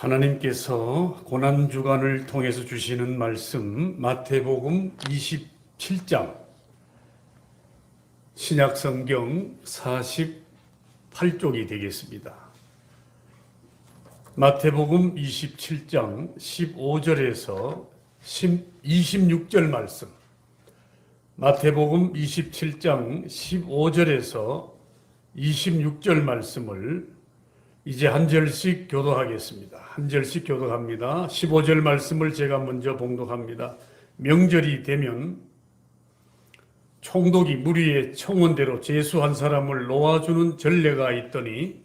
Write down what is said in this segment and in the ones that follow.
하나님께서 고난주간을 통해서 주시는 말씀 마태복음 27장 신약성경 48쪽이 되겠습니다. 마태복음 27장 15절에서 26절 말씀, 마태복음 27장 15절에서 26절 말씀을 이제 한 절씩 교도하겠습니다. 한 절씩 교도합니다. 15절 말씀을 제가 먼저 봉독합니다. 명절이 되면 총독이 무리의 청원대로 제수한 사람을 놓아주는 전례가 있더니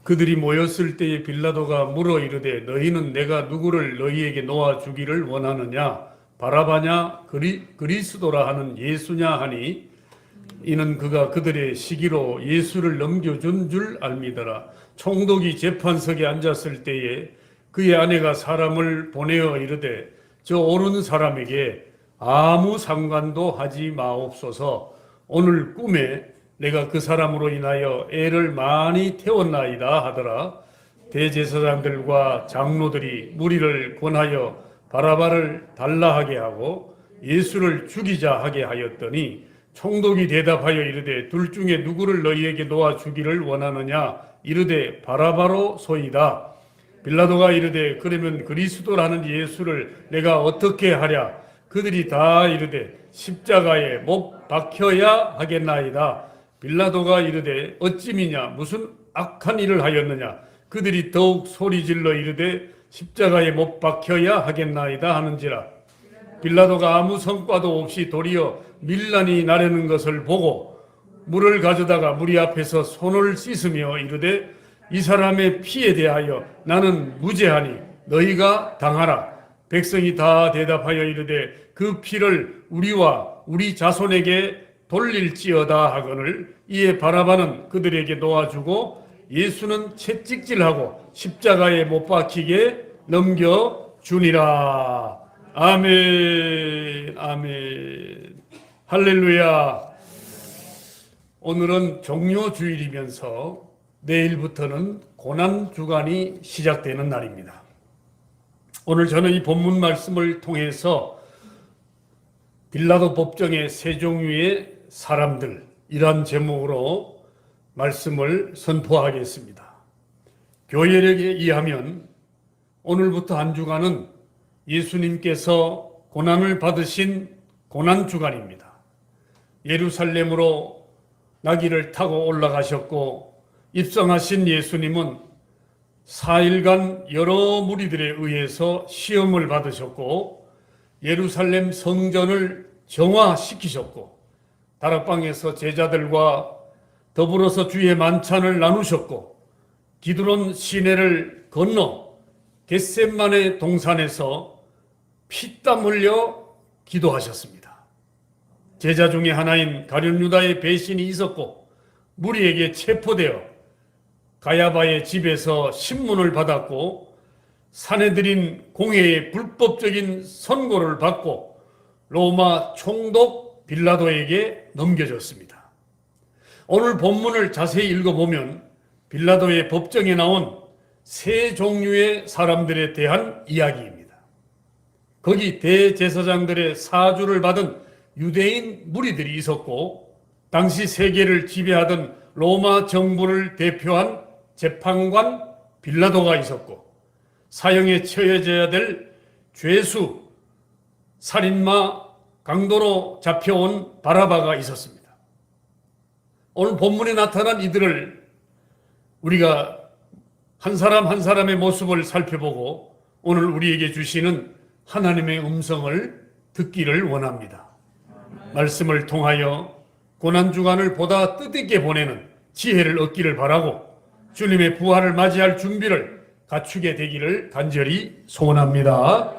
그들이 모였을 때에 빌라도가 물어 이르되 너희는 내가 누구를 너희에게 놓아주기를 원하느냐? 바라바냐? 그리스도라 하는 예수냐 하니 이는 그가 그들의 시기로 예수를 넘겨준 줄 알미더라. 총독이 재판석에 앉았을 때에 그의 아내가 사람을 보내어 이르되 저 오는 사람에게 아무 상관도 하지 마옵소서. 오늘 꿈에 내가 그 사람으로 인하여 애를 많이 태웠나이다 하더라. 대제사장들과 장로들이 무리를 권하여 바라바를 달라하게 하고 예수를 죽이자 하게 하였더니 총독이 대답하여 이르되 둘 중에 누구를 너희에게 놓아주기를 원하느냐? 이르되 바라바로 소이다. 빌라도가 이르되 그러면 그리스도라는 예수를 내가 어떻게 하랴? 그들이 다 이르되 십자가에 못 박혀야 하겠나이다. 빌라도가 이르되 어찌미냐? 무슨 악한 일을 하였느냐? 그들이 더욱 소리질러 이르되 십자가에 못 박혀야 하겠나이다 하는지라. 빌라도가 아무 성과도 없이 도리어 밀란이 나려는 것을 보고 물을 가져다가 무리 앞에서 손을 씻으며 이르되 이 사람의 피에 대하여 나는 무죄하니 너희가 당하라. 백성이 다 대답하여 이르되 그 피를 우리와 우리 자손에게 돌릴지어다 하거늘 이에 바라바는 그들에게 놓아주고 예수는 채찍질하고 십자가에 못 박히게 넘겨주니라. 아멘, 아멘, 할렐루야. 오늘은 종료주일이면서 내일부터는 고난주간이 시작되는 날입니다. 오늘 저는 이 본문 말씀을 통해서 빌라도 법정의 세 종류의 사람들 이란 제목으로 말씀을 선포하겠습니다. 교회력에 의하면 오늘부터 한 주간은 예수님께서 고난을 받으신 고난주간입니다. 예루살렘으로 나귀를 타고 올라가셨고 입성하신 예수님은 4일간 여러 무리들에 의해서 시험을 받으셨고 예루살렘 성전을 정화시키셨고 다락방에서 제자들과 더불어서 주의 만찬을 나누셨고 기드론 시내를 건너 겟셋마네 동산에서 피땀 흘려 기도하셨습니다. 제자 중에 하나인 가룟 유다의 배신이 있었고 무리에게 체포되어 가야바의 집에서 신문을 받았고 사내들인 공회의 불법적인 선고를 받고 로마 총독 빌라도에게 넘겨졌습니다. 오늘 본문을 자세히 읽어보면 빌라도의 법정에 나온 세 종류의 사람들에 대한 이야기입니다. 거기 대제사장들의 사주를 받은 유대인 무리들이 있었고 당시 세계를 지배하던 로마 정부를 대표한 재판관 빌라도가 있었고 사형에 처해져야 될 죄수, 살인마, 강도로 잡혀온 바라바가 있었습니다. 오늘 본문에 나타난 이들을 우리가 한 사람 한 사람의 모습을 살펴보고 오늘 우리에게 주시는 하나님의 음성을 듣기를 원합니다. 말씀을 통하여 고난주간을 보다 뜻있게 보내는 지혜를 얻기를 바라고 주님의 부활을 맞이할 준비를 갖추게 되기를 간절히 소원합니다.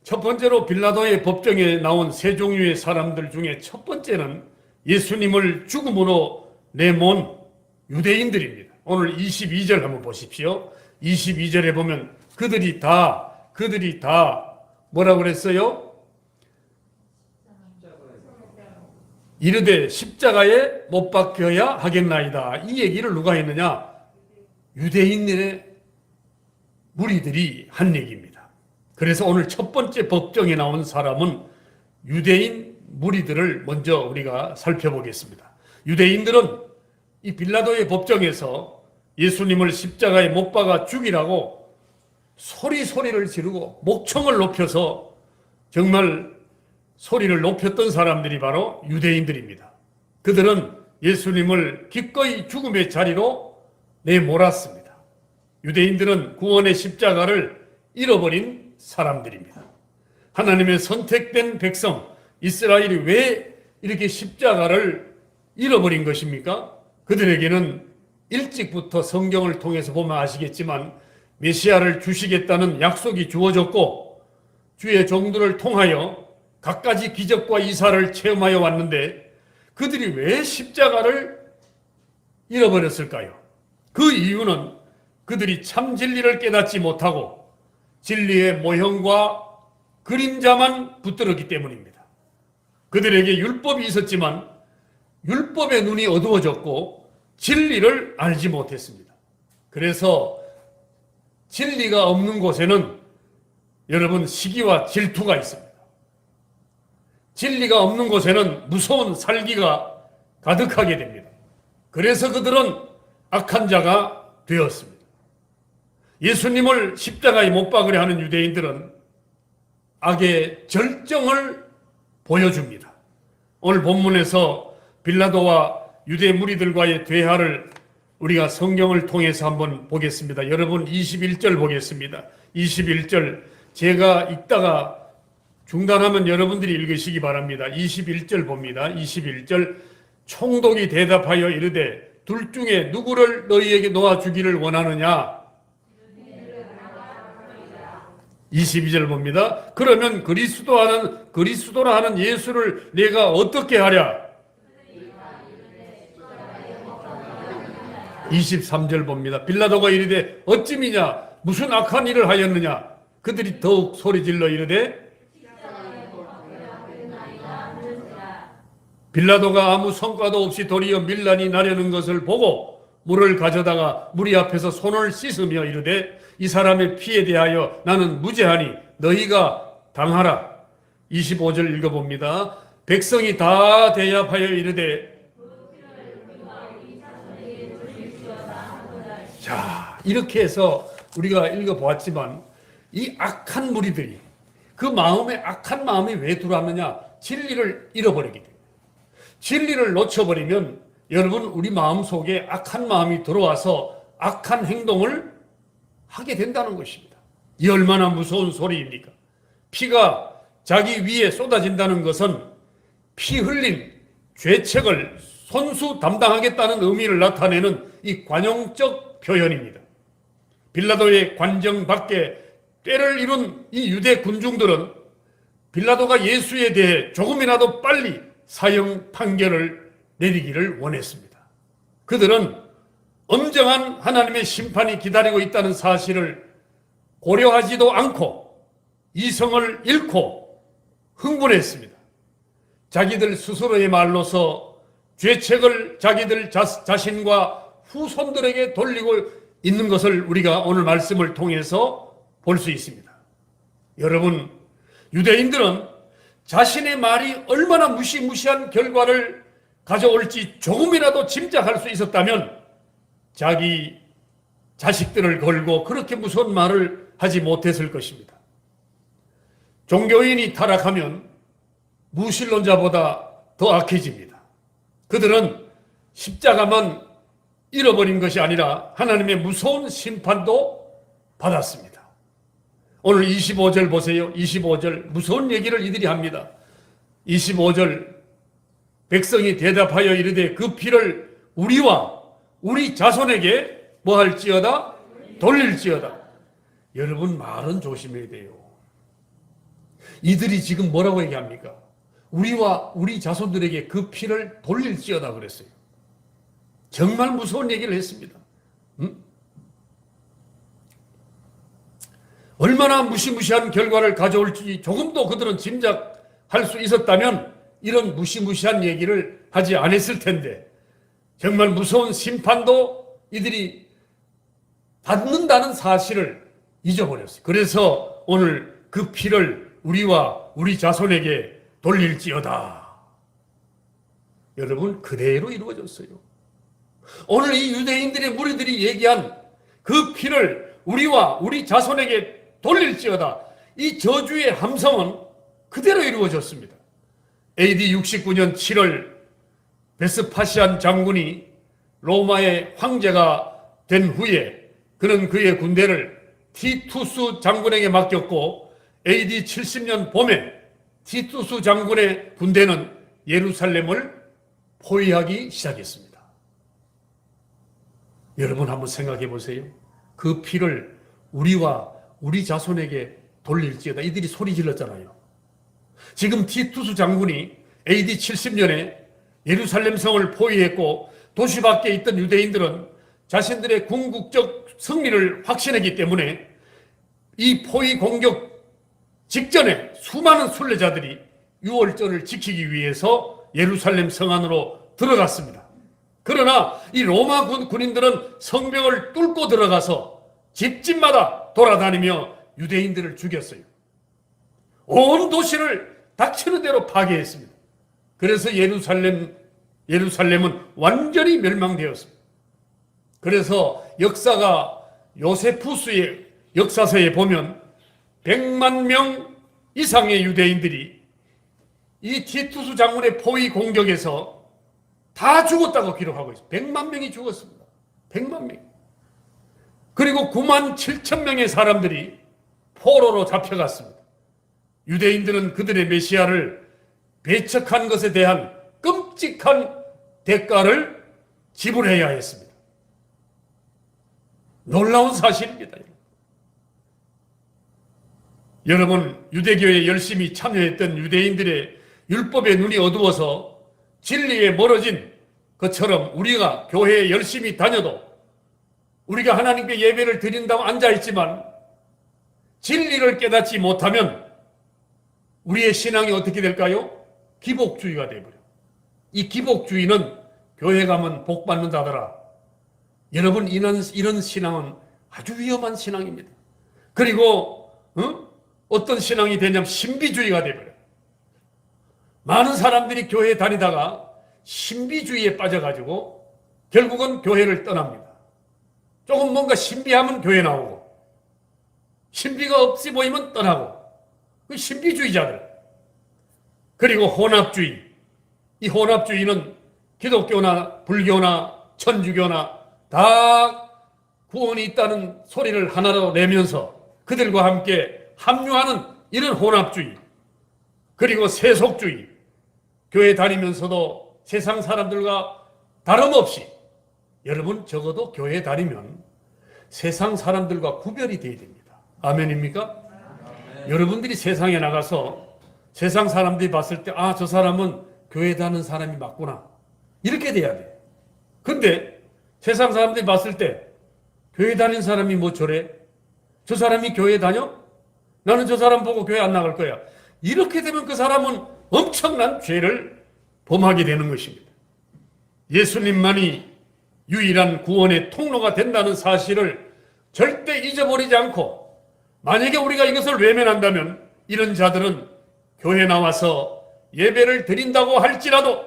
첫 번째로 빌라도의 법정에 나온 세 종류의 사람들 중에 첫 번째는 예수님을 죽음으로 내몬 유대인들입니다. 오늘 22절 한번 보십시오. 22절에 보면 그들이 다 뭐라고 그랬어요? 이르되 십자가에 못 박혀야 하겠나이다. 이 얘기를 누가 했느냐? 유대인들의 무리들이 한 얘기입니다. 그래서 오늘 첫 번째 법정에 나온 사람은 유대인 무리들을 먼저 우리가 살펴보겠습니다. 유대인들은 이 빌라도의 법정에서 예수님을 십자가에 못 박아 죽이라고 소리를 지르고 목청을 높여서 정말 소리를 높였던 사람들이 바로 유대인들입니다. 그들은 예수님을 기꺼이 죽음의 자리로 내몰았습니다. 유대인들은 구원의 십자가를 잃어버린 사람들입니다. 하나님의 선택된 백성 이스라엘이 왜 이렇게 십자가를 잃어버린 것입니까? 그들에게는 일찍부터 성경을 통해서 보면 아시겠지만 메시아를 주시겠다는 약속이 주어졌고 주의 종들을 통하여 갖가지 기적과 이사를 체험하여 왔는데 그들이 왜 십자가를 잃어버렸을까요? 그 이유는 그들이 참 진리를 깨닫지 못하고 진리의 모형과 그림자만 붙들었기 때문입니다. 그들에게 율법이 있었지만 율법의 눈이 어두워졌고 진리를 알지 못했습니다. 그래서 진리가 없는 곳에는 여러분 시기와 질투가 있습니다. 진리가 없는 곳에는 무서운 살기가 가득하게 됩니다. 그래서 그들은 악한 자가 되었습니다. 예수님을 십자가에 못 박으려 하는 유대인들은 악의 절정을 보여줍니다. 오늘 본문에서 빌라도와 유대 무리들과의 대화를 우리가 성경을 통해서 한번 보겠습니다. 여러분 21절 보겠습니다. 21절 제가 읽다가 중단하면 여러분들이 읽으시기 바랍니다. 21절 봅니다. 21절 총독이 대답하여 이르되 둘 중에 누구를 너희에게 놓아주기를 원하느냐? 22절 봅니다. 그러면 그리스도라 하는 예수를 내가 어떻게 하랴? 23절 봅니다. 빌라도가 이르되 어찌미냐? 무슨 악한 일을 하였느냐? 그들이 더욱 소리질러 이르되 빌라도가 아무 성과도 없이 도리어 밀란이 나려는 것을 보고 물을 가져다가 무리 앞에서 손을 씻으며 이르되 이 사람의 피에 대하여 나는 무죄하니 너희가 당하라. 25절 읽어봅니다. 백성이 다 대답하여 이르되 자, 이렇게 해서 우리가 읽어보았지만 이 악한 무리들이 그 마음에 악한 마음이 왜 들어왔느냐? 진리를 잃어버리게 됩니다. 진리를 놓쳐버리면 여러분 우리 마음속에 악한 마음이 들어와서 악한 행동을 하게 된다는 것입니다. 이 얼마나 무서운 소리입니까? 피가 자기 위에 쏟아진다는 것은 피 흘린 죄책을 손수 담당하겠다는 의미를 나타내는 이 관용적 표현입니다. 빌라도의 관정 밖에 꾀를 이룬 이 유대 군중들은 빌라도가 예수에 대해 조금이라도 빨리 사형 판결을 내리기를 원했습니다. 그들은 엄정한 하나님의 심판이 기다리고 있다는 사실을 고려하지도 않고 이성을 잃고 흥분했습니다. 자기들 스스로의 말로서 죄책을 자기들 자신과 후손들에게 돌리고 있는 것을 우리가 오늘 말씀을 통해서 볼 수 있습니다. 여러분, 유대인들은 자신의 말이 얼마나 무시무시한 결과를 가져올지 조금이라도 짐작할 수 있었다면 자기 자식들을 걸고 그렇게 무서운 말을 하지 못했을 것입니다. 종교인이 타락하면 무신론자보다 더 악해집니다. 그들은 십자가만 잃어버린 것이 아니라 하나님의 무서운 심판도 받았습니다. 오늘 25절 보세요. 25절 무서운 얘기를 이들이 합니다. 25절 백성이 대답하여 이르되 그 피를 우리와 우리 자손에게 뭐 할지어다? 돌릴지어다. 여러분 말은 조심해야 돼요. 이들이 지금 뭐라고 얘기합니까? 우리와 우리 자손들에게 그 피를 돌릴지어다 그랬어요. 정말 무서운 얘기를 했습니다. 얼마나 무시무시한 결과를 가져올지 조금도 그들은 짐작할 수 있었다면 이런 무시무시한 얘기를 하지 않았을 텐데 정말 무서운 심판도 이들이 받는다는 사실을 잊어버렸어요. 그래서 오늘 그 피를 우리와 우리 자손에게 돌릴지어다. 여러분, 그대로 이루어졌어요. 오늘 이 유대인들의 무리들이 얘기한 그 피를 우리와 우리 자손에게 돌릴지어다. 이 저주의 함성은 그대로 이루어졌습니다. AD 69년 7월 베스파시안 장군이 로마의 황제가 된 후에 그는 그의 군대를 티투스 장군에게 맡겼고 AD 70년 봄에 티투스 장군의 군대는 예루살렘을 포위하기 시작했습니다. 여러분 한번 생각해 보세요. 그 피를 우리와 우리 자손에게 돌릴지어다. 이들이 소리 질렀잖아요. 지금 티투스 장군이 AD 70년에 예루살렘 성을 포위했고 도시 밖에 있던 유대인들은 자신들의 궁극적 승리를 확신했기 때문에 이 포위 공격 직전에 수많은 순례자들이 유월절을 지키기 위해서 예루살렘 성 안으로 들어갔습니다. 그러나 이 로마 군인들은 성벽을 뚫고 들어가서 집집마다 돌아다니며 유대인들을 죽였어요. 온 도시를 닥치는 대로 파괴했습니다. 그래서 예루살렘은 완전히 멸망되었습니다. 그래서 역사가 요세푸스의 역사서에 보면 100만 명 이상의 유대인들이 이 티투스 장군의 포위 공격에서 다 죽었다고 기록하고 있습니다. 100만 명이 죽었습니다. 100만 명. 그리고 9만 7천 명의 사람들이 포로로 잡혀갔습니다. 유대인들은 그들의 메시아를 배척한 것에 대한 끔찍한 대가를 지불해야 했습니다. 놀라운 사실입니다. 여러분, 유대교에 열심히 참여했던 유대인들의 율법의 눈이 어두워서 진리에 멀어진 것처럼 우리가 교회에 열심히 다녀도 우리가 하나님께 예배를 드린다고 앉아있지만 진리를 깨닫지 못하면 우리의 신앙이 어떻게 될까요? 기복주의가 되어버려요. 이 기복주의는 교회 가면 복 받는다더라. 여러분, 이런 신앙은 아주 위험한 신앙입니다. 그리고 어떤 신앙이 되냐면 신비주의가 되어버려요. 많은 사람들이 교회에 다니다가 신비주의에 빠져가지고 결국은 교회를 떠납니다. 조금 뭔가 신비하면 교회 나오고 신비가 없이 보이면 떠나고 그 신비주의자들. 그리고 혼합주의. 이 혼합주의는 기독교나 불교나 천주교나 다 구원이 있다는 소리를 하나로 내면서 그들과 함께 합류하는 이런 혼합주의. 그리고 세속주의. 교회 다니면서도 세상 사람들과 다름없이 여러분 적어도 교회 다니면 세상 사람들과 구별이 되어야 됩니다. 아멘입니까? 아멘. 여러분들이 세상에 나가서 세상 사람들이 봤을 때 아, 저 사람은 교회 다니는 사람이 맞구나. 이렇게 돼야 돼요. 근데 세상 사람들이 봤을 때 교회 다니는 사람이 뭐 저래? 저 사람이 교회 다녀? 나는 저 사람 보고 교회 안 나갈 거야. 이렇게 되면 그 사람은 엄청난 죄를 범하게 되는 것입니다. 예수님만이 유일한 구원의 통로가 된다는 사실을 절대 잊어버리지 않고 만약에 우리가 이것을 외면한다면 이런 자들은 교회 나와서 예배를 드린다고 할지라도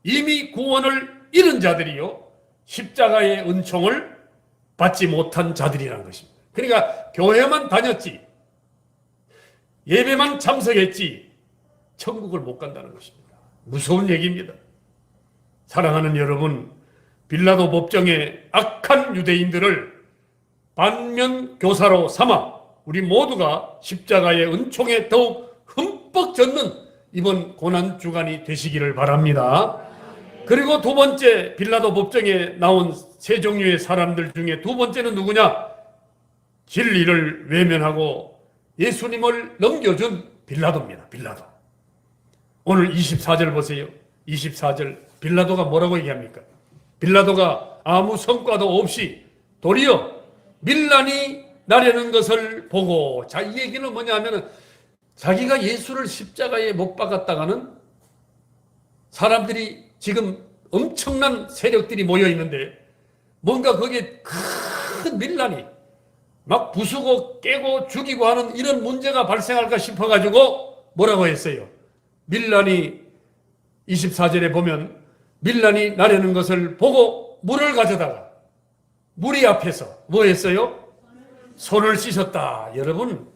이미 구원을 잃은 자들이요 십자가의 은총을 받지 못한 자들이라는 것입니다. 그러니까 교회만 다녔지 예배만 참석했지 천국을 못 간다는 것입니다. 무서운 얘기입니다. 사랑하는 여러분, 빌라도 법정의 악한 유대인들을 반면교사로 삼아 우리 모두가 십자가의 은총에 더욱 흠뻑 젖는 이번 고난주간이 되시기를 바랍니다. 그리고 두 번째, 빌라도 법정에 나온 세 종류의 사람들 중에 두 번째는 누구냐? 진리를 외면하고 예수님을 넘겨준 빌라도입니다. 빌라도. 오늘 24절 보세요. 24절 빌라도가 뭐라고 얘기합니까? 빌라도가 아무 성과도 없이 도리어 밀란이 나려는 것을 보고, 자, 이 얘기는 뭐냐 하면은 자기가 예수를 십자가에 못 박았다가는 사람들이 지금 엄청난 세력들이 모여 있는데 뭔가 거기에 큰 밀란이 막 부수고 깨고 죽이고 하는 이런 문제가 발생할까 싶어가지고 뭐라고 했어요? 밀란이 24절에 보면 밀란이 나려는 것을 보고 물을 가져다가 무리 앞에서 뭐 했어요? 손을 씻었다. 여러분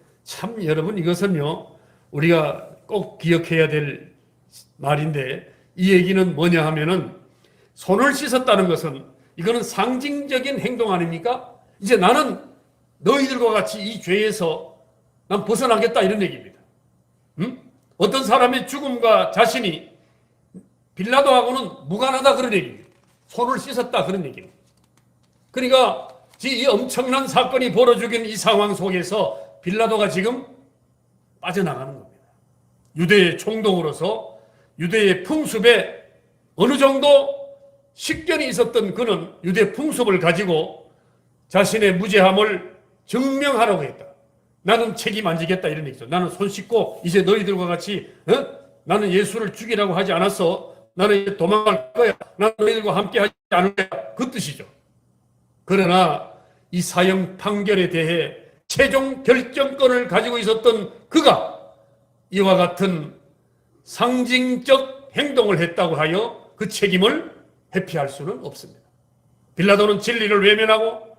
이것은요 우리가 꼭 기억해야 될 말인데 이 얘기는 뭐냐 하면은 손을 씻었다는 것은 이거는 상징적인 행동 아닙니까? 이제 나는 너희들과 같이 이 죄에서 난 벗어나겠다 이런 얘기입니다. 어떤 사람의 죽음과 자신이 빌라도하고는 무관하다 그런 얘기입니다. 손을 씻었다 그런 얘기입니다. 그러니까 이 엄청난 사건이 벌어지긴 이 상황 속에서 빌라도가 지금 빠져나가는 겁니다. 유대의 총독으로서 유대의 풍습에 어느 정도 식견이 있었던 그는 유대 풍습을 가지고 자신의 무죄함을 증명하라고 했다. 나는 책임 안 지겠다 이런 얘기죠. 나는 손 씻고 이제 너희들과 같이 나는 예수를 죽이라고 하지 않았어. 나는 이제 도망갈 거야. 나는 너희들과 함께 하지 않을 거야. 그 뜻이죠. 그러나 이 사형 판결에 대해 최종 결정권을 가지고 있었던 그가 이와 같은 상징적 행동을 했다고 하여 그 책임을 회피할 수는 없습니다. 빌라도는 진리를 외면하고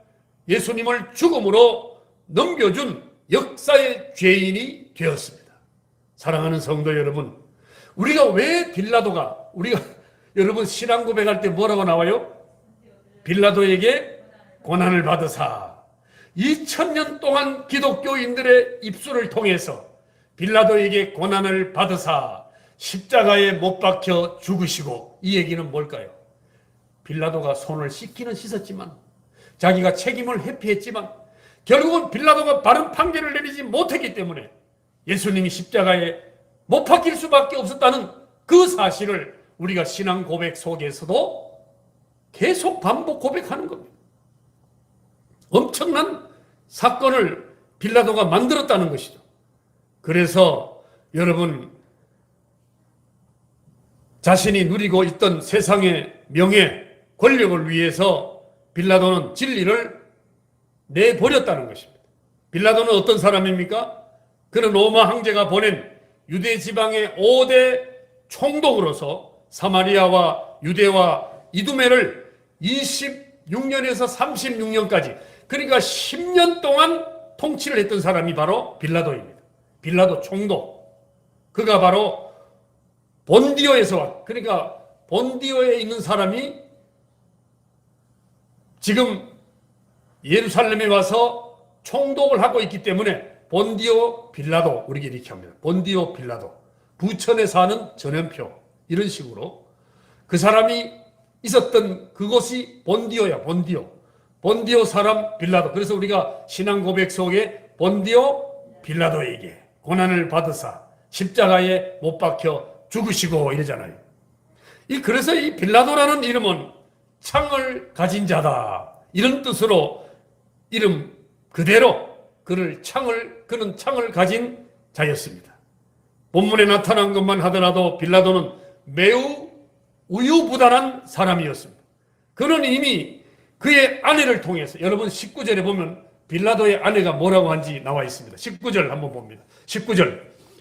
예수님을 죽음으로 넘겨준 역사의 죄인이 되었습니다. 사랑하는 성도 여러분, 우리가 여러분 신앙 고백할 때 뭐라고 나와요? 빌라도에게 고난을 받으사 2000년 동안 기독교인들의 입술을 통해서 빌라도에게 고난을 받으사 십자가에 못 박혀 죽으시고, 이 얘기는 뭘까요? 빌라도가 손을 씻기는 씻었지만 자기가 책임을 회피했지만 결국은 빌라도가 바른 판결을 내리지 못했기 때문에 예수님이 십자가에 못 박힐 수밖에 없었다는 그 사실을 우리가 신앙 고백 속에서도 계속 반복 고백하는 겁니다. 엄청난 사건을 빌라도가 만들었다는 것이죠. 그래서 여러분, 자신이 누리고 있던 세상의 명예, 권력을 위해서 빌라도는 진리를 내버렸다는 것입니다. 빌라도는 어떤 사람입니까? 그는 로마 황제가 보낸 유대 지방의 5대 총독으로서 사마리아와 유대와 이두메를 26년에서 36년까지, 그러니까 10년 동안 통치를 했던 사람이 바로 빌라도입니다. 빌라도 총독. 그가 바로 본디오에서 그러니까 본디오에 있는 사람이 지금 예루살렘에 와서 총독을 하고 있기 때문에 본디오 빌라도, 우리가 이렇게 합니다. 본디오 빌라도. 부천에 사는 전염표. 이런 식으로 그 사람이 있었던 그곳이 본디오야. 본디오 사람 빌라도. 그래서 우리가 신앙 고백 속에 본디오 빌라도에게 고난을 받으사 십자가에 못 박혀 죽으시고 이러잖아요. 그래서 이 빌라도라는 이름은 창을 가진 자다, 이런 뜻으로 이름 그대로 그는 창을 가진 자였습니다. 본문에 나타난 것만 하더라도 빌라도는 매우 우유부단한 사람이었습니다. 그는 이미 그의 아내를 통해서, 여러분 19절에 보면 빌라도의 아내가 뭐라고 한지 나와 있습니다. 19절 한번 봅니다. 19절,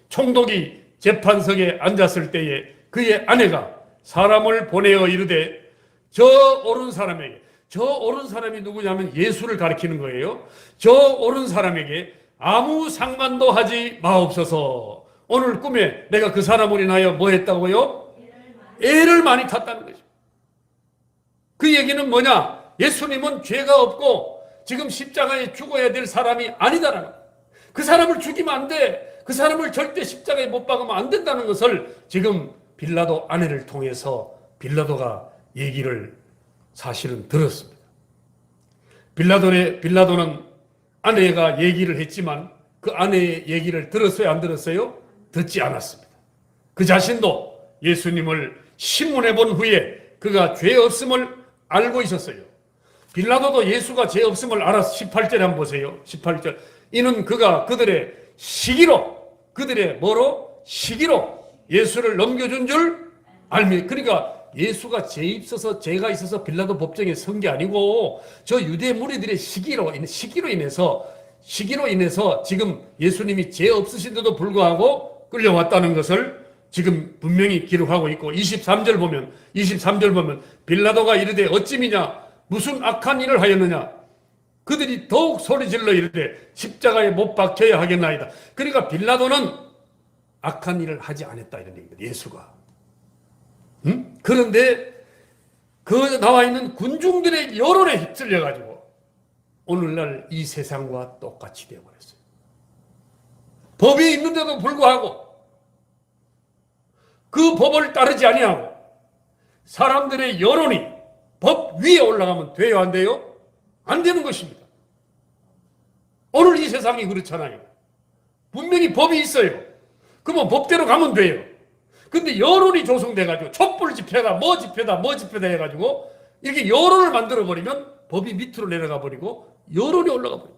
총독이 재판석에 앉았을 때에 그의 아내가 사람을 보내어 이르되 저 오른 사람에게, 저 오른 사람이 누구냐면 예수를 가리키는 거예요. 저 오른 사람에게 아무 상관도 하지 마옵소서. 오늘 꿈에 내가 그 사람을 인하여 뭐 했다고요? 애를 많이 탔다는 거죠. 그 얘기는 뭐냐? 예수님은 죄가 없고 지금 십자가에 죽어야 될 사람이 아니다라는 거예요. 그 사람을 죽이면 안 돼. 그 사람을 절대 십자가에 못 박으면 안 된다는 것을 지금 빌라도 아내를 통해서 빌라도가 얘기를 사실은 들었습니다. 빌라도는 아내가 얘기를 했지만 그 아내의 얘기를 들었어요? 안 들었어요? 듣지 않았습니다. 그 자신도 예수님을 신문해 본 후에 그가 죄 없음을 알고 있었어요. 빌라도도 예수가 죄 없음을 알아서 18절에 한번 보세요. 18절. 이는 그가 그들의 시기로 예수를 넘겨준 줄 그러니까 예수가 죄 있어서 죄가 있어서 빌라도 법정에 선 게 아니고 저 유대 무리들의 시기로 인해서 지금 예수님이 죄 없으신데도 불구하고 끌려왔다는 것을 지금 분명히 기록하고 있고 23절 보면 빌라도가 이르되 어찌미냐 무슨 악한 일을 하였느냐 그들이 더욱 소리질러 이르되 십자가에 못 박혀야 하겠나이다. 그러니까 빌라도는 악한 일을 하지 않았다 이런 얘기입니다. 예수가. 그런데 그 나와 있는 군중들의 여론에 휩쓸려 가지고 오늘날 이 세상과 똑같이 되어버렸어요. 법이 있는데도 불구하고 그 법을 따르지 아니하고 사람들의 여론이 법 위에 올라가면 돼요, 안 돼요? 안 되는 것입니다. 오늘 이 세상이 그렇잖아요. 분명히 법이 있어요. 그러면 법대로 가면 돼요. 근데 여론이 조성돼가지고 촛불 집회다 뭐 집회다 해가지고 이렇게 여론을 만들어버리면 법이 밑으로 내려가 버리고 여론이 올라가 버려요.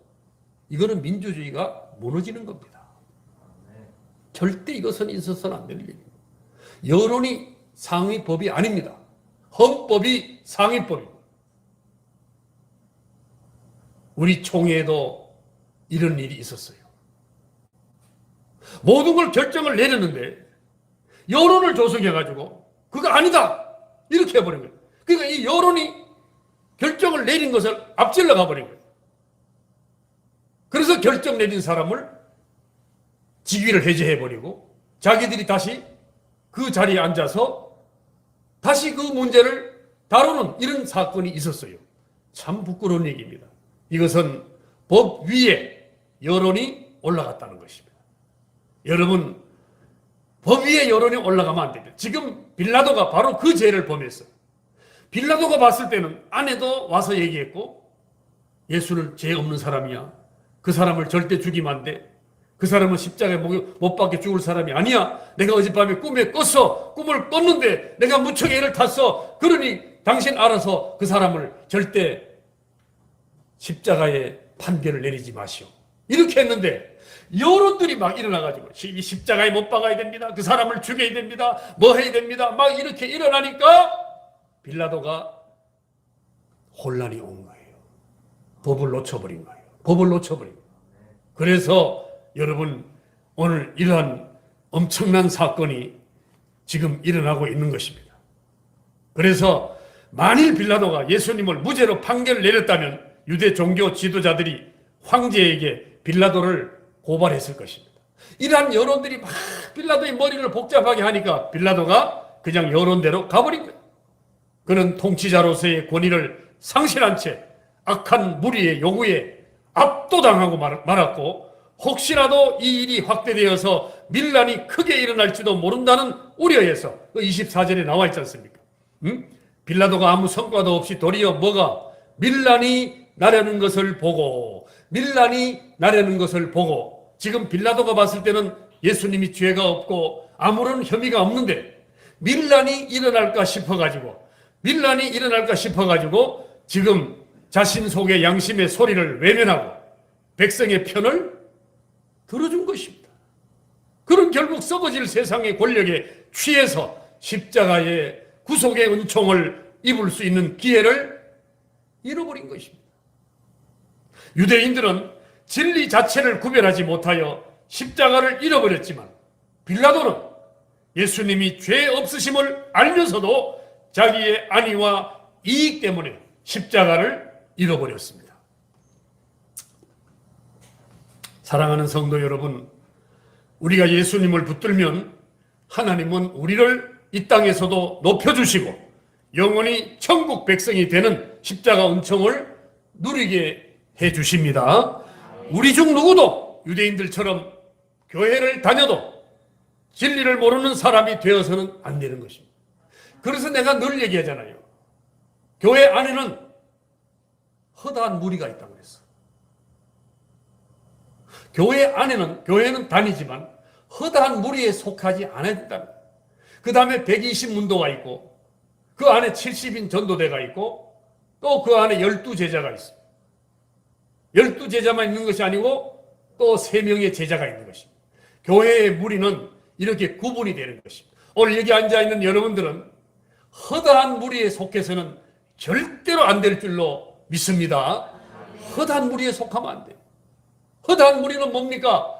이거는 민주주의가 무너지는 겁니다. 절대 이것은 있어서는 안 될 일입니다. 여론이 상위 법이 아닙니다. 헌법이 상위 법입니다. 우리 총회에도 이런 일이 있었어요. 모든 걸 결정을 내렸는데 여론을 조성해가지고 그거 아니다 이렇게 해버린 거예요. 그러니까 이 여론이 결정을 내린 것을 앞질러 가버린 거예요. 그래서 결정 내린 사람을 직위를 해제해버리고 자기들이 다시 그 자리에 앉아서 다시 그 문제를 다루는 이런 사건이 있었어요. 참 부끄러운 얘기입니다. 이것은 법 위에 여론이 올라갔다는 것입니다. 여러분, 법 위에 여론이 올라가면 안 됩니다. 지금 빌라도가 바로 그 죄를 범했어요. 빌라도가 봤을 때는 아내도 와서 얘기했고 예수는 죄 없는 사람이야. 그 사람을 절대 죽이면 안 돼. 그 사람은 십자가에 못 박혀 죽을 사람이 아니야. 내가 어젯밤에 꿈에 꿨어. 꿈을 꿨는데 내가 무척 애를 탔어. 그러니 당신 알아서 그 사람을 절대 십자가에 판결을 내리지 마시오. 이렇게 했는데 여론들이 막 일어나가지고 이 십자가에 못 박아야 됩니다. 그 사람을 죽여야 됩니다. 뭐 해야 됩니다. 막 이렇게 일어나니까 빌라도가 혼란이 온 거예요. 법을 놓쳐버린 거예요. 그래서 여러분 오늘 이러한 엄청난 사건이 지금 일어나고 있는 것입니다. 그래서 만일 빌라도가 예수님을 무죄로 판결을 내렸다면 유대 종교 지도자들이 황제에게 빌라도를 고발했을 것입니다. 이러한 여론들이 막 빌라도의 머리를 복잡하게 하니까 빌라도가 그냥 여론대로 가버린 거예요. 그는 통치자로서의 권위를 상실한 채 악한 무리의 요구에 압도당하고 말았고 혹시라도 이 일이 확대되어서 밀란이 크게 일어날지도 모른다는 우려에서 24절에 나와 있지 않습니까? 빌라도가 아무 성과도 없이 도리어 뭐가 밀란이 나려는 것을 보고 지금 빌라도가 봤을 때는 예수님이 죄가 없고 아무런 혐의가 없는데 밀란이 일어날까 싶어가지고 지금 자신 속의 양심의 소리를 외면하고 백성의 편을 들어준 것입니다. 그런 결국 썩어질 세상의 권력에 취해서 십자가의 구속의 은총을 입을 수 있는 기회를 잃어버린 것입니다. 유대인들은 진리 자체를 구별하지 못하여 십자가를 잃어버렸지만 빌라도는 예수님이 죄 없으심을 알면서도 자기의 안위와 이익 때문에 십자가를 잃어버렸습니다. 사랑하는 성도 여러분, 우리가 예수님을 붙들면 하나님은 우리를 이 땅에서도 높여주시고 영원히 천국 백성이 되는 십자가 은총을 누리게 해주십니다. 우리 중 누구도 유대인들처럼 교회를 다녀도 진리를 모르는 사람이 되어서는 안 되는 것입니다. 그래서 내가 늘 얘기하잖아요. 교회 안에는 허다한 무리가 있다고 그랬어. 교회는 다니지만 허다한 무리에 속하지 않아야 된다. 그 다음에 120문도가 있고 그 안에 70인 전도대가 있고 또 그 안에 12제자가 있어. 12제자만 있는 것이 아니고 또 3명의 제자가 있는 것입니다. 교회의 무리는 이렇게 구분이 되는 것입니다. 오늘 여기 앉아있는 여러분들은 허다한 무리에 속해서는 절대로 안 될 줄로 믿습니다. 허다한 무리에 속하면 안 돼요. 허다한 무리는 뭡니까?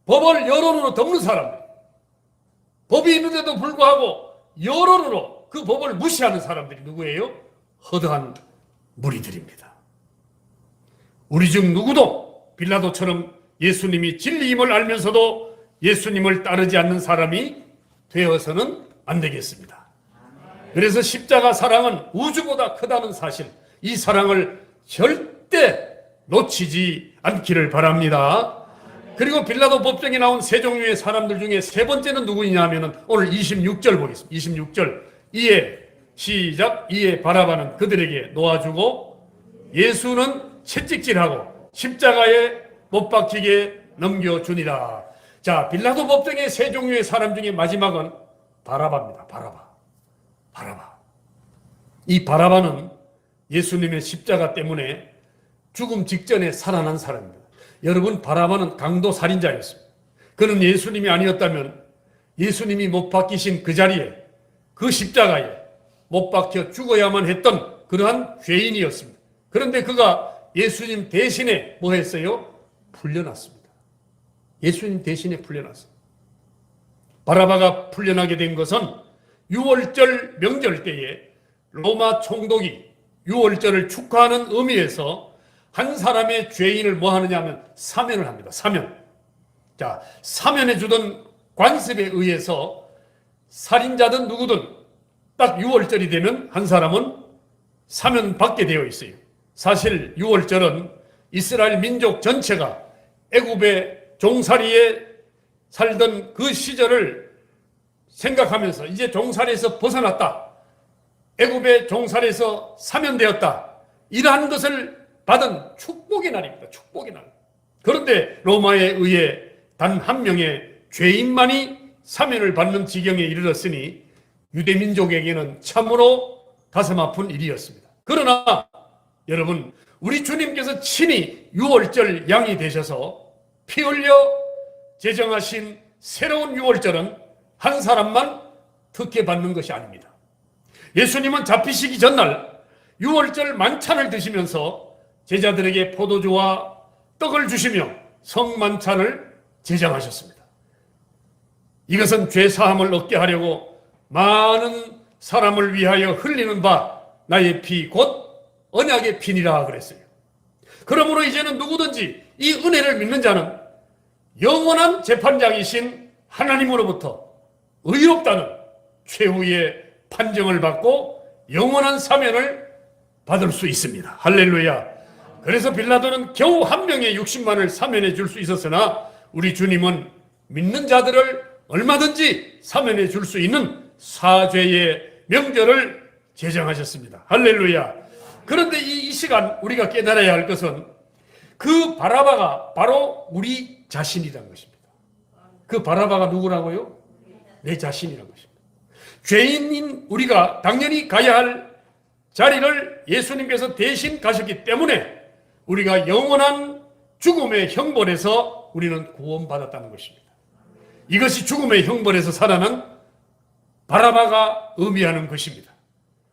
법을 여론으로 덮는 사람들. 법이 있는데도 불구하고 여론으로 그 법을 무시하는 사람들이 누구예요? 허다한 무리들입니다. 우리 중 누구도 빌라도처럼 예수님이 진리임을 알면서도 예수님을 따르지 않는 사람이 되어서는 안 되겠습니다. 그래서 십자가 사랑은 우주보다 크다는 사실, 이 사랑을 절대 놓치지 않기를 바랍니다. 그리고 빌라도 법정에 나온 세 종류의 사람들 중에 세 번째는 누구이냐 하면 오늘 26절 보겠습니다. 26절. 이에 시작. 이에 바라바는 그들에게 놓아주고 예수는 채찍질하고 십자가에 못 박히게 넘겨주니라. 자, 빌라도 법정의 세 종류의 사람 중에 마지막은 바라바입니다. 바라바. 이 바라바는 예수님의 십자가 때문에 죽음 직전에 살아난 사람입니다. 여러분, 바라바는 강도 살인자였습니다. 그는 예수님이 아니었다면 예수님이 못 박히신 그 자리에, 그 십자가에 못 박혀 죽어야만 했던 그러한 죄인이었습니다. 그런데 그가 예수님 대신에 뭐 했어요? 풀려났습니다. 예수님 대신에 풀려났습니다. 바라바가 풀려나게 된 것은 유월절 명절 때에 로마 총독이 유월절을 축하하는 의미에서 한 사람의 죄인을 뭐 하느냐 하면 사면을 합니다. 사면. 자, 사면해 주던 관습에 의해서 살인자든 누구든 딱 유월절이 되면 한 사람은 사면받게 되어 있어요. 사실 유월절은 이스라엘 민족 전체가 애굽의 종살이에 살던 그 시절을 생각하면서 이제 종살이에서 벗어났다, 애굽의 종살이에서 사면되었다, 이러한 것을 받은 축복의 날입니다. 축복의 날. 그런데 로마에 의해 단 한 명의 죄인만이 사면을 받는 지경에 이르렀으니 유대민족에게는 참으로 가슴 아픈 일이었습니다. 그러나 여러분, 우리 주님께서 친히 유월절 양이 되셔서 피 흘려 제정하신 새로운 유월절은 한 사람만 특혜받는 것이 아닙니다. 예수님은 잡히시기 전날 유월절 만찬을 드시면서 제자들에게 포도주와 떡을 주시며 성만찬을 제정하셨습니다. 이것은 죄사함을 얻게 하려고 많은 사람을 위하여 흘리는 바 나의 피 곧 언약의 피니라 그랬어요. 그러므로 이제는 누구든지 이 은혜를 믿는 자는 영원한 재판장이신 하나님으로부터 의롭다는 최후의 판정을 받고 영원한 사면을 받을 수 있습니다. 할렐루야. 그래서 빌라도는 겨우 한 명의 60만을 사면해 줄 수 있었으나 우리 주님은 믿는 자들을 얼마든지 사면해 줄 수 있는 사죄의 명절을 제정하셨습니다. 할렐루야. 그런데 이 시간 우리가 깨달아야 할 것은 그 바라바가 바로 우리 자신이라는 것입니다. 그 바라바가 누구라고요? 내 자신이라는 것입니다. 죄인인 우리가 당연히 가야 할 자리를 예수님께서 대신 가셨기 때문에 우리가 영원한 죽음의 형벌에서 우리는 구원받았다는 것입니다. 이것이 죽음의 형벌에서 살아난 바라바가 의미하는 것입니다.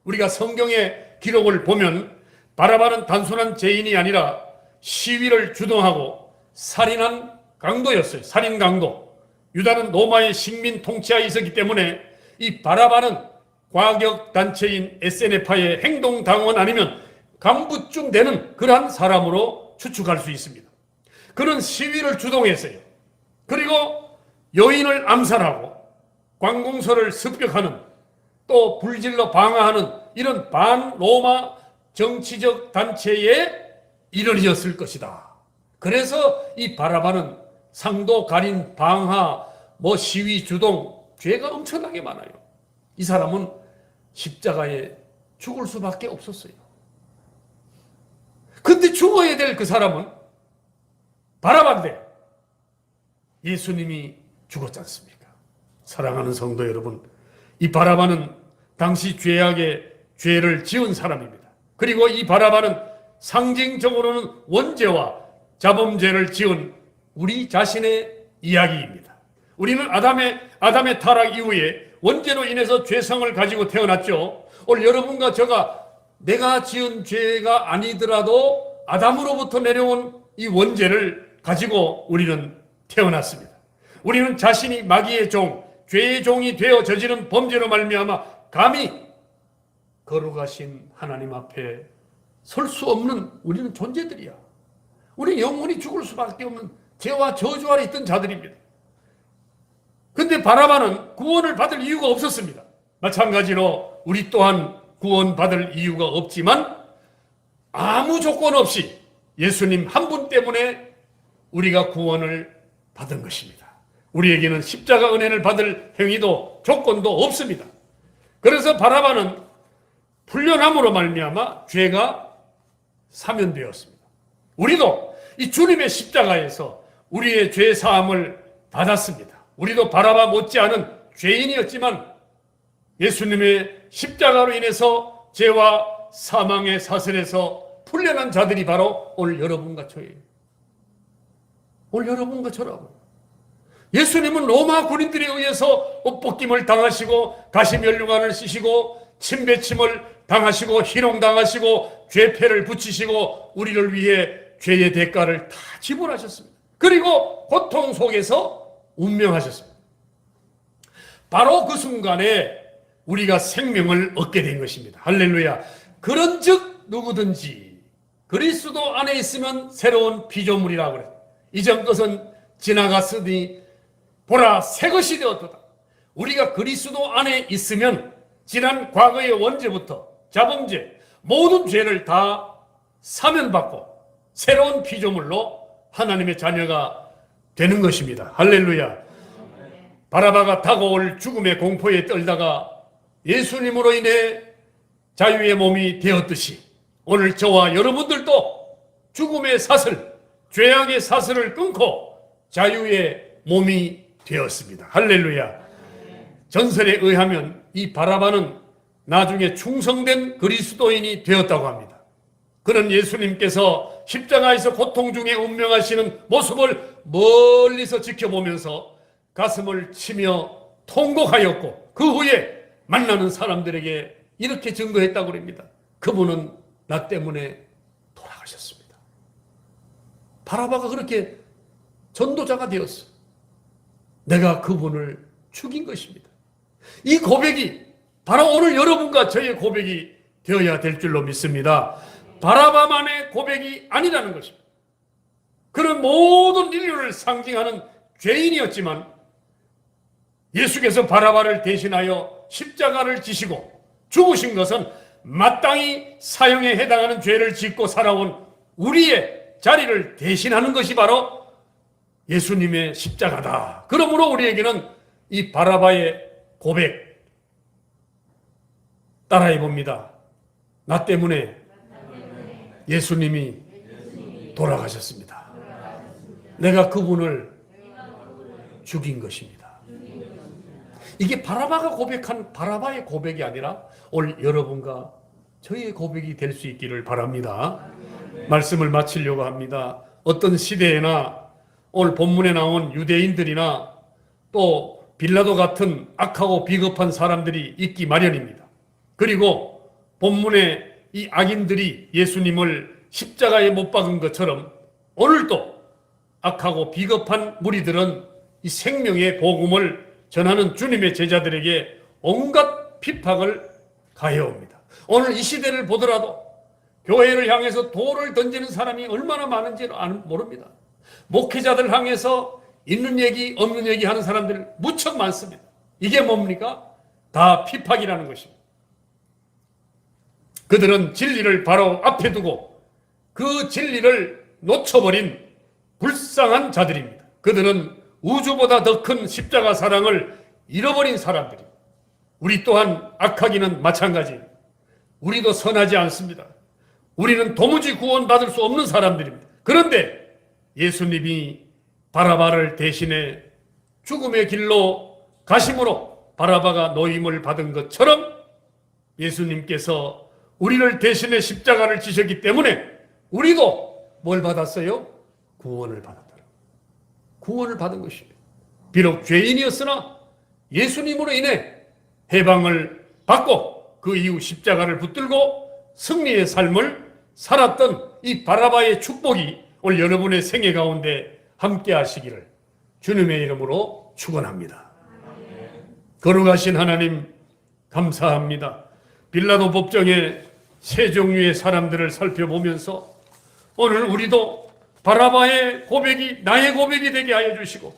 우리가 성경의 기록을 보면 바라바는 단순한 죄인이 아니라 시위를 주동하고 살인한 강도였어요. 살인 강도. 유다는 로마의 식민 통치하에 있었기 때문에 이 바라바는 과격단체인 SNF파의 행동당원 아니면 간부쯤 되는 그러한 사람으로 추측할 수 있습니다. 그는 시위를 주동했어요. 그리고 여인을 암살하고 관공서를 습격하는, 또 불질러 방화하는 이런 반로마 정치적 단체의 일원이었을 것이다. 그래서 이 바라바는 상도 가린 방화, 시위 주동, 죄가 엄청나게 많아요. 이 사람은 십자가에 죽을 수밖에 없었어요. 근데 죽어야 될 그 사람은 바라바인데 예수님이 죽었지 않습니까? 사랑하는 성도 여러분, 이 바라바는 당시 죄악의 죄를 지은 사람입니다. 그리고 이 바라바는 상징적으로는 원죄와 자범죄를 지은 우리 자신의 이야기입니다. 우리는 아담의 타락 이후에 원죄로 인해서 죄성을 가지고 태어났죠. 오늘 여러분과 저가 내가 지은 죄가 아니더라도 아담으로부터 내려온 이 원죄를 가지고 우리는 태어났습니다. 우리는 자신이 마귀의 종, 죄의 종이 되어 저지른 범죄로 말미암아 감히 거룩하신 하나님 앞에 설 수 없는 우리는 존재들이야. 우리 영원히 죽을 수밖에 없는 죄와 저주 아래 있던 자들입니다. 근데 바라바는 구원을 받을 이유가 없었습니다. 마찬가지로 우리 또한 구원받을 이유가 없지만 아무 조건 없이 예수님 한 분 때문에 우리가 구원을 받은 것입니다. 우리에게는 십자가 은혜를 받을 행위도 조건도 없습니다. 그래서 바라바는 풀려남으로 말미암아 죄가 사면되었습니다. 우리도 이 주님의 십자가에서 우리의 죄 사함을 받았습니다. 우리도 바라바 못지않은 죄인이었지만 예수님의 십자가로 인해서 죄와 사망의 사슬에서 풀려난 자들이 바로 오늘 여러분과 저예요. 오늘 여러분과 저라고. 예수님은 로마 군인들에 의해서 옷벗김을 당하시고 가시면류관을 쓰시고 침뱉침을 당하시고 희롱당하시고 죄패를 붙이시고 우리를 위해 죄의 대가를 다 지불하셨습니다. 그리고 고통 속에서 운명하셨습니다. 바로 그 순간에 우리가 생명을 얻게 된 것입니다. 할렐루야. 그런즉 누구든지 그리스도 안에 있으면 새로운 피조물이라고 그래요. 이전 것은 지나갔으니 보라 새 것이 되었도다. 우리가 그리스도 안에 있으면 지난 과거의 원죄부터 자범죄 모든 죄를 다 사면받고 새로운 피조물로 하나님의 자녀가 되는 것입니다. 할렐루야. 바라바가 다가올 죽음의 공포에 떨다가 예수님으로 인해 자유의 몸이 되었듯이 오늘 저와 여러분들도 죽음의 사슬, 죄악의 사슬을 끊고 자유의 몸이 되었습니다. 할렐루야. 전설에 의하면 이 바라바는 나중에 충성된 그리스도인이 되었다고 합니다. 그는 예수님께서 십자가에서 고통 중에 운명하시는 모습을 멀리서 지켜보면서 가슴을 치며 통곡하였고 그 후에 만나는 사람들에게 이렇게 증거했다고 합니다. 그분은 나 때문에 돌아가셨습니다. 바라바가 그렇게 전도자가 되었어. 내가 그분을 죽인 것입니다. 이 고백이 바로 오늘 여러분과 저의 고백이 되어야 될 줄로 믿습니다. 바라바만의 고백이 아니라는 것입니다. 그는 모든 인류를 상징하는 죄인이었지만 예수께서 바라바를 대신하여 십자가를 지시고 죽으신 것은 마땅히 사형에 해당하는 죄를 짓고 살아온 우리의 자리를 대신하는 것이 바로 예수님의 십자가다. 그러므로 우리에게는 이 바라바의 고백 따라해 봅니다. 나 때문에 예수님이 돌아가셨습니다. 내가 그분을 죽인 것입니다. 이게 바라바가 고백한 바라바의 고백이 아니라 오늘 여러분과 저의 고백이 될 수 있기를 바랍니다. 말씀을 마치려고 합니다. 어떤 시대에나 오늘 본문에 나온 유대인들이나 또 빌라도 같은 악하고 비겁한 사람들이 있기 마련입니다. 그리고 본문에 이 악인들이 예수님을 십자가에 못 박은 것처럼 오늘도 악하고 비겁한 무리들은 이 생명의 복음을 전하는 주님의 제자들에게 온갖 핍박을 가해옵니다. 오늘 이 시대를 보더라도 교회를 향해서 돌을 던지는 사람이 얼마나 많은지 모릅니다. 목회자들 향해서 있는 얘기 없는 얘기 하는 사람들 무척 많습니다. 이게 뭡니까? 다 핍박이라는 것입니다. 그들은 진리를 바로 앞에 두고 그 진리를 놓쳐버린 불쌍한 자들입니다. 그들은 우주보다 더 큰 십자가 사랑을 잃어버린 사람들입니다. 우리 또한 악하기는 마찬가지입니다. 우리도 선하지 않습니다. 우리는 도무지 구원받을 수 없는 사람들입니다. 그런데 예수님이 바라바를 대신해 죽음의 길로 가심으로 바라바가 노임을 받은 것처럼 예수님께서 우리를 대신해 십자가를 지셨기 때문에 우리도 뭘 받았어요? 구원을 받았다. 구원을 받은 것입니다. 비록 죄인이었으나 예수님으로 인해 해방을 받고 그 이후 십자가를 붙들고 승리의 삶을 살았던 이 바라바의 축복이 오늘 여러분의 생애 가운데 함께 하시기를 주님의 이름으로 축원합니다. 거룩하신 하나님 감사합니다. 빌라도 법정의 세 종류의 사람들을 살펴보면서 오늘 우리도 바라바의 고백이 나의 고백이 되게 하여 주시고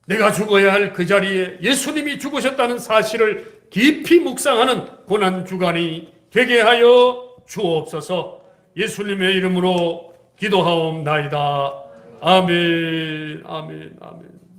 내가 죽어야 할 그 자리에 예수님이 죽으셨다는 사실을 깊이 묵상하는 고난주간이 되게 하여 주옵소서. 예수님의 이름으로 기도하옵나이다. 아멘, 아멘, 아멘.